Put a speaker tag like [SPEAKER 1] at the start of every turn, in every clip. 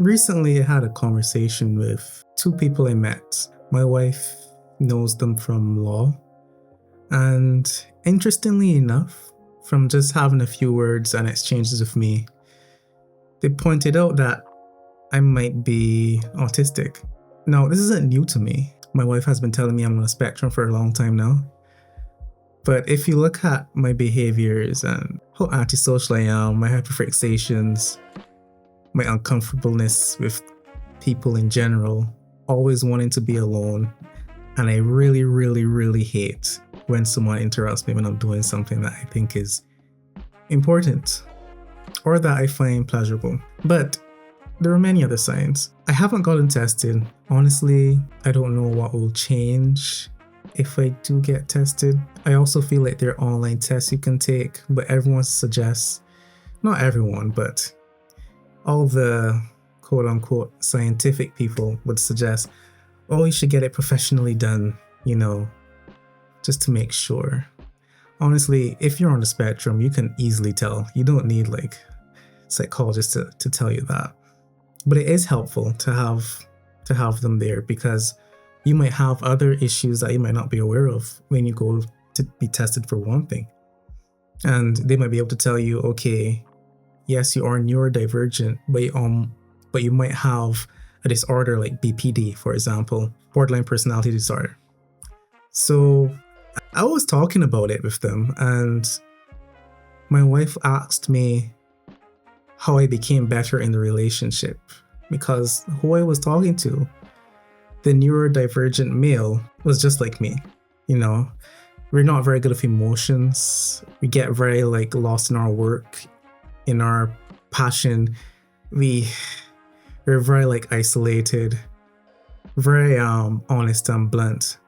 [SPEAKER 1] Recently, I had a conversation with two people I met. My wife knows them from law, and interestingly enough, from just having a few words and exchanges with me, they pointed out that I might be autistic. Now, this isn't new to me. My wife has been telling me I'm on a spectrum for a long time now. But if you look at my behaviors and how antisocial I am, my hyperfixations, my uncomfortableness with people in general, always wanting to be alone, and I really, really, really hate when someone interrupts me when I'm doing something that I think is important or that I find pleasurable. But there are many other signs. I haven't gotten tested. Honestly, I don't know what will change if I do get tested. I also feel like there are online tests you can take, but everyone suggests, not everyone, but all the quote unquote scientific people would suggest, oh, you should get it professionally done, just to make sure. Honestly, if you're on the spectrum, you can easily tell. You don't need like psychologists to tell you that. But it is helpful to have them there because you might have other issues that you might not be aware of when you go to be tested for one thing. And they might be able to tell you, okay, yes, you are neurodivergent, but you might have a disorder like BPD, for example, borderline personality disorder. So I was talking about it with them, and my wife asked me how I became better in the relationship because who I was talking to, the neurodivergent male, was just like me. We're not very good with emotions. We get very lost in our work, in our passion. We're very isolated, very honest and blunt.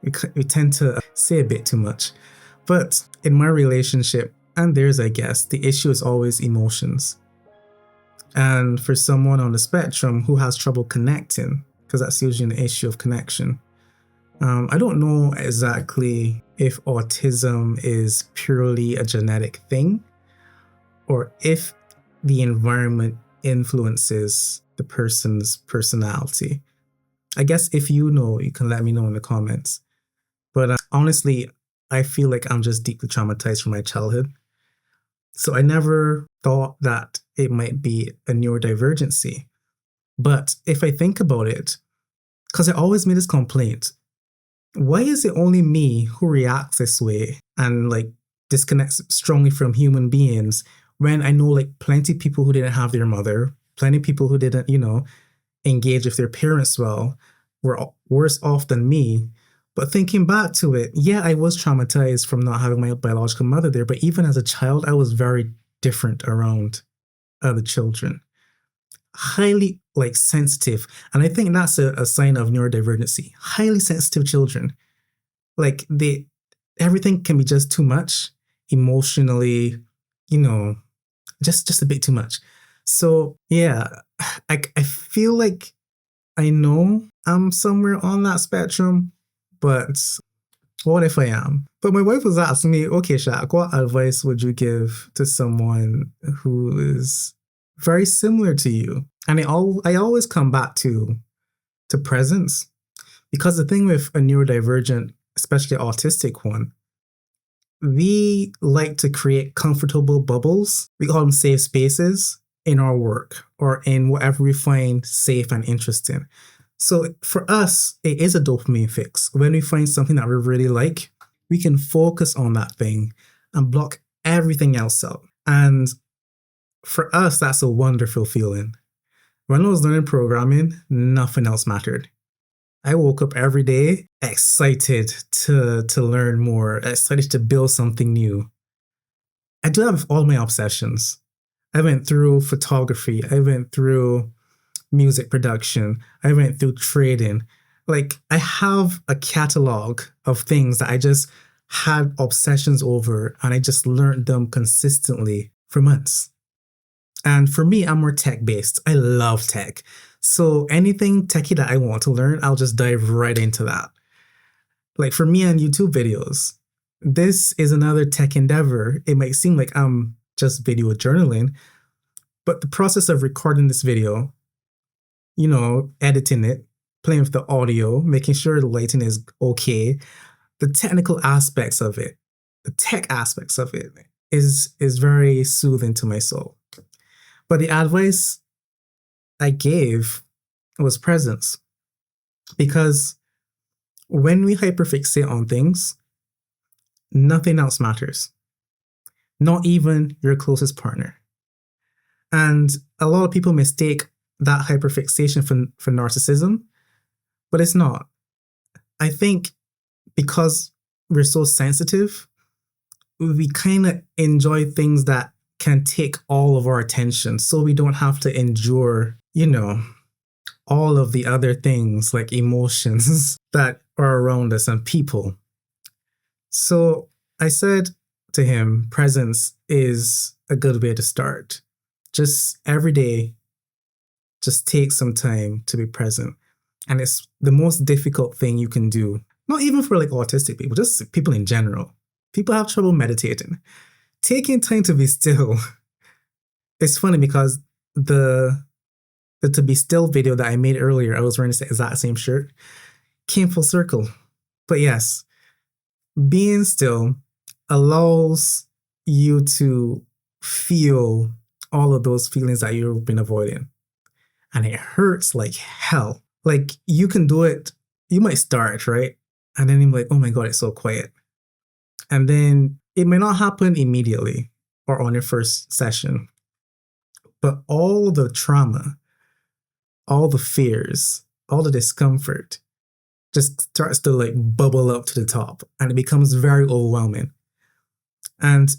[SPEAKER 1] We tend to say a bit too much. But in my relationship, and theirs, I guess, the issue is always emotions. And for someone on the spectrum who has trouble connecting, because that's usually an issue of connection, I don't know exactly if autism is purely a genetic thing or if the environment influences the person's personality. I guess if you know, you can let me know in the comments. But honestly, I feel like I'm just deeply traumatized from my childhood. So I never thought that it might be a neurodivergency. But if I think about it, because I always made this complaint, why is it only me who reacts this way and disconnects strongly from human beings when I know plenty of people who didn't have their mother, plenty of people who didn't, engage with their parents well, were worse off than me. But thinking back to it, yeah, I was traumatized from not having my biological mother there. But even as a child, I was very different around other children. Highly sensitive. And I think that's a sign of neurodivergency. Highly sensitive children. Everything can be just too much emotionally, just a bit too much. So yeah, I feel like I know I'm somewhere on that spectrum, but what if I am? But my wife was asking me, okay, Shaq, what advice would you give to someone who is very similar to you? And I always come back to presence, because the thing with a neurodivergent, especially autistic one, we like to create comfortable bubbles. We call them safe spaces in our work or in whatever we find safe and interesting. So for us, it is a dopamine fix. When we find something that we really like, we can focus on that thing and block everything else out. And for us, that's a wonderful feeling. When I was learning programming, nothing else mattered. I woke up every day excited to learn more, excited to build something new. I do have all my obsessions. I went through photography. I went through music production. I went through trading. I have a catalog of things that I just had obsessions over, and I just learned them consistently for months. And for me, I'm more tech-based. I love tech. So anything techie that I want to learn, I'll just dive right into that. For me on YouTube videos, this is another tech endeavor. It might seem like I'm just video journaling, but the process of recording this video editing it, playing with the audio, making sure the lighting is okay. The technical aspects of it, the tech aspects of it is very soothing to my soul. But the advice I gave was presence. Because when we hyperfixate on things, nothing else matters. Not even your closest partner. And a lot of people mistake that hyperfixation for narcissism, but it's not. I think because we're so sensitive, we kind of enjoy things that can take all of our attention, so we don't have to endure, all of the other things like emotions that are around us and people. So I said to him, presence is a good way to start. Just every day, just take some time to be present. And it's the most difficult thing you can do. Not even for like autistic people, just people in general. People have trouble meditating. Taking time to be still. It's funny because the to be still video that I made earlier, I was wearing the exact same shirt, came full circle. But yes, being still allows you to feel all of those feelings that you've been avoiding. And it hurts like hell. Like you can do it, you might start, right? And then you're like, oh my God, it's so quiet. And then it may not happen immediately or on your first session, but all the trauma, all the fears, all the discomfort just starts to like bubble up to the top and it becomes very overwhelming. And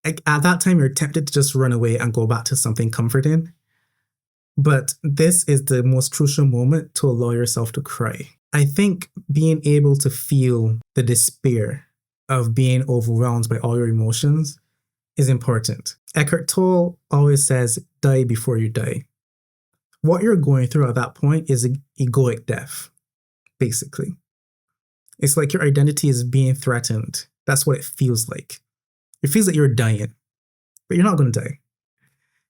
[SPEAKER 1] at that time, you're tempted to just run away and go back to something comforting. But this is the most crucial moment to allow yourself to cry. I think being able to feel the despair of being overwhelmed by all your emotions is important. Eckhart Tolle always says, die before you die. What you're going through at that point is egoic death, basically. It's like your identity is being threatened. That's what it feels like. It feels like you're dying, but you're not going to die.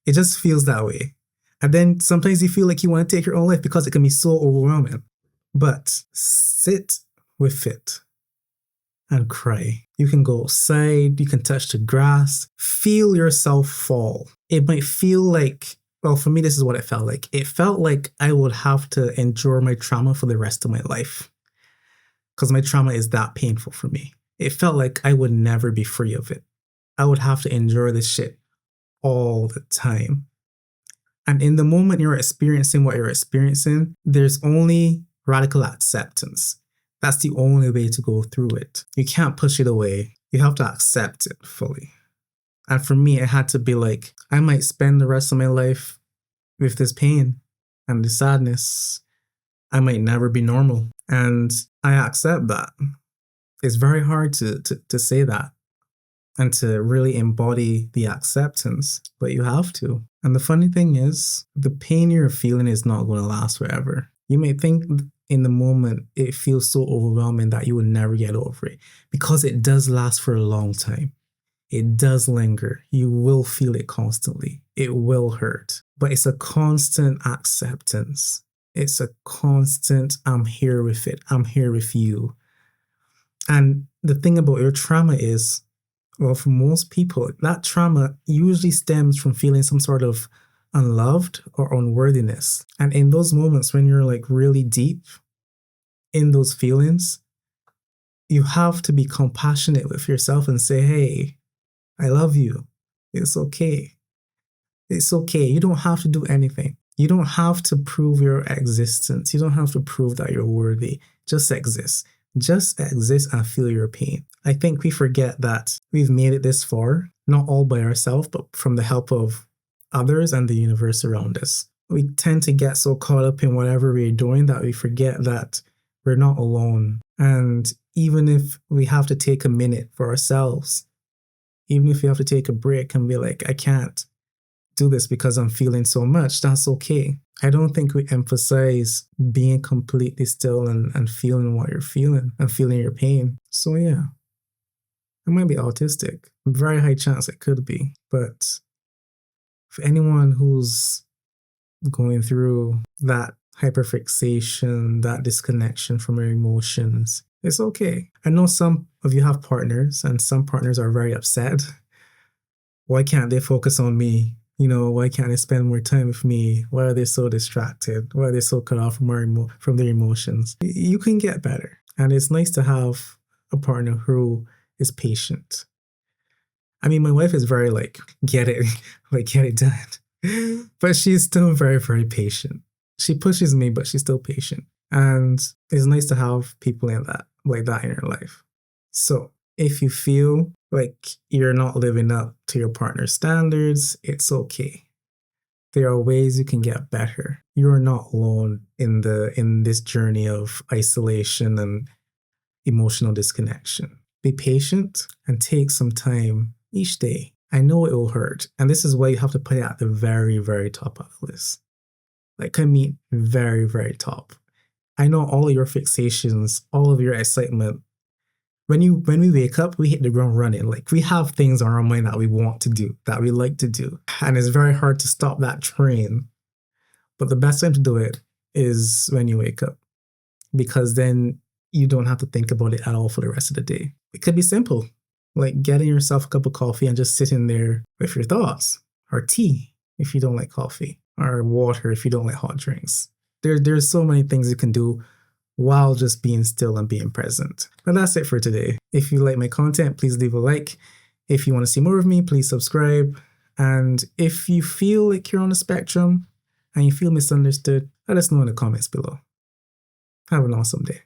[SPEAKER 1] It just feels that way. And then sometimes you feel like you want to take your own life because it can be so overwhelming. But sit with it and cry. You can go outside, you can touch the grass, feel yourself fall. It might feel like, well, for me, this is what it felt like. It felt like I would have to endure my trauma for the rest of my life because my trauma is that painful for me. It felt like I would never be free of it. I would have to endure this shit all the time. And in the moment you're experiencing what you're experiencing, there's only radical acceptance. That's the only way to go through it. You can't push it away. You have to accept it fully. And for me, it had to be like, I might spend the rest of my life with this pain and the sadness. I might never be normal. And I accept that. It's very hard to say that and to really embody the acceptance, but you have to. And the funny thing is, the pain you're feeling is not going to last forever. You may think in the moment it feels so overwhelming that you will never get over it, because it does last for a long time. It does linger. You will feel it constantly. It will hurt, but it's a constant acceptance. It's a constant, I'm here with it. I'm here with you. And the thing about your trauma is, well, for most people, that trauma usually stems from feeling some sort of unloved or unworthiness. And in those moments when you're like really deep in those feelings, you have to be compassionate with yourself and say, hey, I love you. It's okay. It's okay. You don't have to do anything. You don't have to prove your existence. You don't have to prove that you're worthy. Just exist. Just exist and feel your pain. I think we forget that we've made it this far, not all by ourselves, but from the help of others and the universe around us. We tend to get so caught up in whatever we're doing that we forget that we're not alone. And even if we have to take a minute for ourselves, even if we have to take a break and be like, I can't do this because I'm feeling so much, that's okay. I don't think we emphasize being completely still and feeling what you're feeling and feeling your pain. So yeah, it might be autistic. Very high chance it could be. But for anyone who's going through that hyperfixation, that disconnection from your emotions. It's okay. I know some of you have partners, and some partners are very upset. Why can't they focus on me? Why can't they spend more time with me? Why are they so distracted? Why are they so cut off from their emotions? You can get better. And it's nice to have a partner who is patient. I mean, my wife is very get it, get it done. But she's still very, very patient. She pushes me, but she's still patient. And it's nice to have people like that in your life. So if you feel like you're not living up to your partner's standards, it's okay. There are ways you can get better. You're not alone in this journey of isolation and emotional disconnection. Be patient and take some time each day. I know it will hurt. And this is why you have to put it at the very, very top of the list. Very, very top. I know all of your fixations, all of your excitement. When we wake up, we hit the ground running. We have things on our mind that we want to do, that we like to do. And it's very hard to stop that train. But the best time to do it is when you wake up, because then you don't have to think about it at all for the rest of the day. It could be simple, like getting yourself a cup of coffee and just sitting there with your thoughts, or tea if you don't like coffee, or water if you don't like hot drinks. There's so many things you can do while just being still and being present. And that's it for today. If you like my content, please leave a like. If you want to see more of me, please subscribe. And if you feel like you're on the spectrum and you feel misunderstood, let us know in the comments below. Have an awesome day.